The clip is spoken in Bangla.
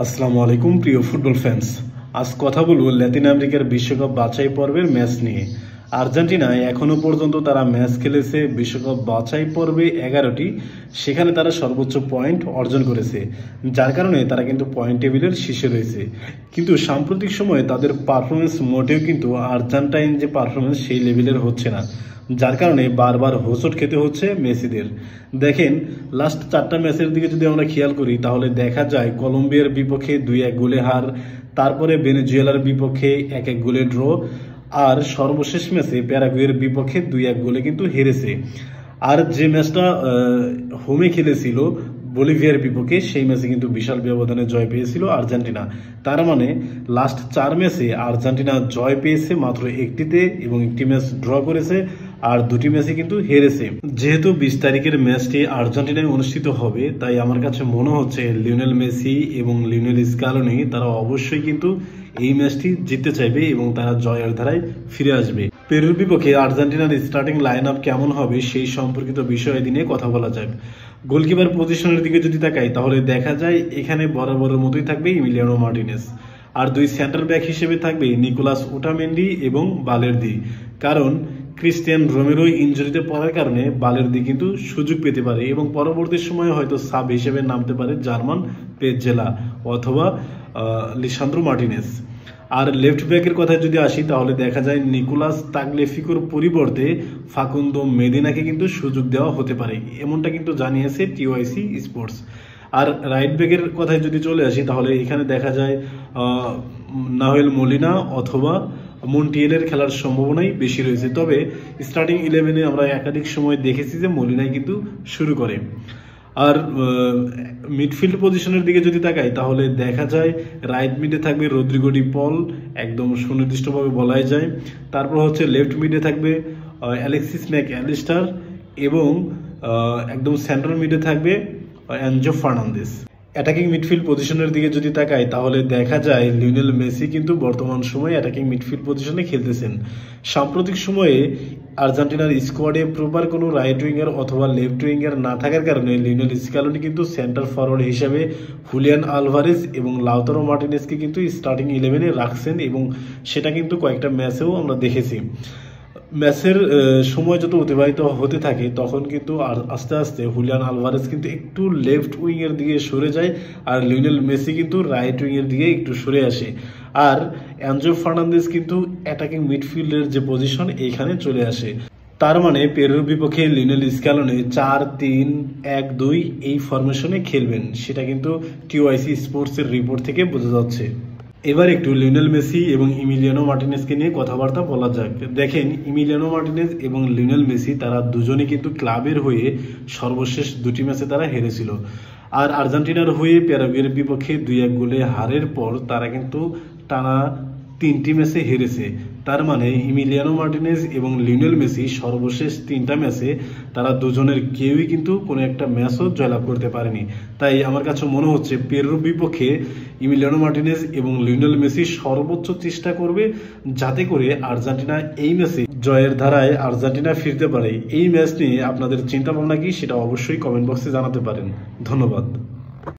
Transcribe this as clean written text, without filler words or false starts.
আসসালামু আলাইকুম প্রিয় ফুটবল ফ্যান্স। আজ কথা বলবো লাতিন আমেরিকার বিশ্বকাপ বাছাই পর্বের ম্যাচ নিয়ে। আর্জেন্টিনায় এখনো পর্যন্ত তারা ম্যাচ খেলেছে বিশ্বকাপ বাছাই পর্বে 11টি, সেখানে তারা সর্বোচ্চ পয়েন্ট অর্জন করেছে, যার কারণে তারা কিন্তু পয়েন্ট টেবিলের শীর্ষে রয়েছে। কিন্তু সাম্প্রতিক সময়ে তাদের পারফরমেন্স মোটেও কিন্তু আর্জেন্টাইন যে পারফরমেন্স সেই লেভেলের হচ্ছে না, যার কারণে বারবার হোঁচট খেতে হচ্ছে মেসিদের। দেখেন, লাস্ট 4টা ম্যাচের দিকে যদি আমরা খেয়াল করি তাহলে দেখা যায় কলম্বিয়ার বিপক্ষে 2-1 গোলে হার, তারপরে ভেনেজুয়েলার বিপক্ষে 1-1 গোলে ড্র, আর সর্বশেষ ম্যাচে প্যারাগুয়ের বিপক্ষে 2-1 গোলে কিন্তু হেরেছে। আর যে ম্যাচটা হোমে খেলেছিল বলিভিয়ার বিপক্ষে, সেই ম্যাচে কিন্তু বিশাল ব্যবধানে জয় পেয়েছিল আর্জেন্টিনা। তার মানে লাস্ট 4 ম্যাচে আর্জেন্টিনা জয় পেয়েছে মাত্র একটিতে এবং একটি ম্যাচ ড্র করেছে, আর 2টি ম্যাচে কিন্তু হেরেছে। যেহেতু 20 তারিখের ম্যাচটি আর্জেন্টিনায় অনুষ্ঠিত হবে, তাই আমার কাছে মনে হচ্ছে লিওনেল মেসি এবং লিওনেল স্ক্যালোনি তারা অবশ্যই কিন্তু এই ম্যাচটি জিততে চাইবে এবং তারা জয়ের ধারায় ফিরে আসবে। পেরুর বিপক্ষে আর্জেন্টিনার স্টার্টিং লাইন আপ কেমন হবে সেই সম্পর্কিত বিষয় নিয়ে কথা বলা যাক। গোলকিপার পজিশনের দিকে যদি তাকাই তাহলে দেখা যায় এখানে বরাবরের মতোই থাকবে ইমিলিয়ানো মার্টিনেজ, আর 2 সেন্টার ব্যাক হিসেবে থাকবে নিকোলাস ওটামেন্ডি এবং বালেরদি। কারণ ক্রিস্টিয়ান রোমেরো ইনজুরিতে পড়ার কারণে বালেরদি কিন্তু সুযোগ পেতে পারে এবং পরবর্তী সময়ে হয়তো সাব হিসেবে নামতে পারে জার্মান পেজেলা অথবা লিসান্দ্রো মার্টিনেজ। আর লেফট ব্যাকের কথা যদি আসি তাহলে দেখা যায় নিকোলাস তাগলেফিকোর পরিবর্তে ফাকুন্দো মেদিনাকে কিন্তু সুযোগ দেওয়া হতে পারে, এমনটা কিন্তু জানিয়েছে টিওআইসি স্পোর্টস। আর রাইট ব্যাকের কথায় যদি চলে আসি তাহলে এখানে দেখা যায় নাহুয়েল মলিনা অথবা মন্টিয়েলের খেলার সম্ভাবনাই বেশি রয়েছে। তবে স্টার্টিং 11-এ আমরা একাধিক সময় দেখেছি যে মলিনাই কিন্তু শুরু করে। আর মিডফিল্ড পজিশনের দিকে যদি তাকাই তাহলে দেখা যায় রাইট মিডে থাকবে রদ্রিগো ডি পল, একদম সুনির্দিষ্টভাবে বলাই যায়। তারপর হচ্ছে লেফট মিডে থাকবে অ্যালেক্সিস ম্যাক অ্যালিস্টার এবং একদম সেন্ট্রাল মিডে থাকবে এনজো ফার্নান্দেস। অ্যাটাকিং মিডফিল্ড পজিশনের দিকে যদি তাকাই তাহলে দেখা যায় লিওনেল মেসি কিন্তু বর্তমান সময়ে অ্যাটাকিং মিডফিল্ড পজিশনে খেলতেছেন। সাম্প্রতিক সময়ে আর্জেন্টিনার স্কোয়াডে প্রপার কোনো রাইট উইঙ্গার অথবা লেফট উইঙ্গার না থাকার কারণে লিওনেল স্ক্যালোনি কিন্তু সেন্টার ফরওয়ার্ড হিসাবে হুলিয়ান আলভারেজ এবং লাউতারো মার্টিনেজকে কিন্তু স্টার্টিং 11-এ রাখছেন এবং সেটা কিন্তু কয়েকটা ম্যাচেও আমরা দেখেছি। ম্যাচের সময় যত অতিবাহিত হতে থাকে তখন কিন্তু আস্তে আস্তে হুলিয়ান আলভারেজ কিন্তু একটু লেফট উইংয়ের দিকে সরে যায়, আর লিওনেল মেসি কিন্তু রাইট উইংয়ের দিকে একটু সরে আসে, আর এনজো ফার্নান্দেজ কিন্তু অ্যাটাকিং মিডফিল্ডের যে পজিশন এইখানে চলে আসে। তার মানে পেরুর বিপক্ষে লিওনেল স্ক্যালোনি 4-3-1-2 এই ফরমেশনে খেলবেন, সেটা কিন্তু টিওআইসি স্পোর্টসের রিপোর্ট থেকে বোঝা যাচ্ছে। এবার একটু লিওনেল মেসি এবং ইমিলিয়ানো মার্টিনেজকে নিয়ে কথাবার্তা বলা যাক। দেখেন, ইমিলিয়ানো মার্টিনেজ এবং লিওনেল মেসি তারা দুজনেই কিন্তু ক্লাবের হয়ে সর্বশেষ 2টি ম্যাচে তারা হেরেছিল, আর আর্জেন্টিনার হয়ে প্যারাগুয়ের বিপক্ষে 2-1 গোলে হারের পর তারা কিন্তু টানা 3টি ম্যাচে হেরেছে। তার মানে ইমিলিয়ানো মার্টিনেজ এবং লিওনেল মেসি সর্বশেষ 3টা ম্যাচে তারা দুজনের কেউই কিন্তু কোনো একটা ম্যাচও জয়লাভ করতে পারেনি। তাই আমার কাছে মনে হচ্ছে পেরুর বিপক্ষে ইমিলিয়ানো মার্টিনেজ এবং লিওনেল মেসি সর্বোচ্চ চেষ্টা করবে যাতে করে আর্জেন্টিনা এই ম্যাচে জয়ের ধারায় আর্জেন্টিনা ফিরতে পারে। এই ম্যাচ নিয়ে আপনাদের চিন্তা ভাবনা কি সেটা অবশ্যই কমেন্ট বক্সে জানাতে পারেন। ধন্যবাদ।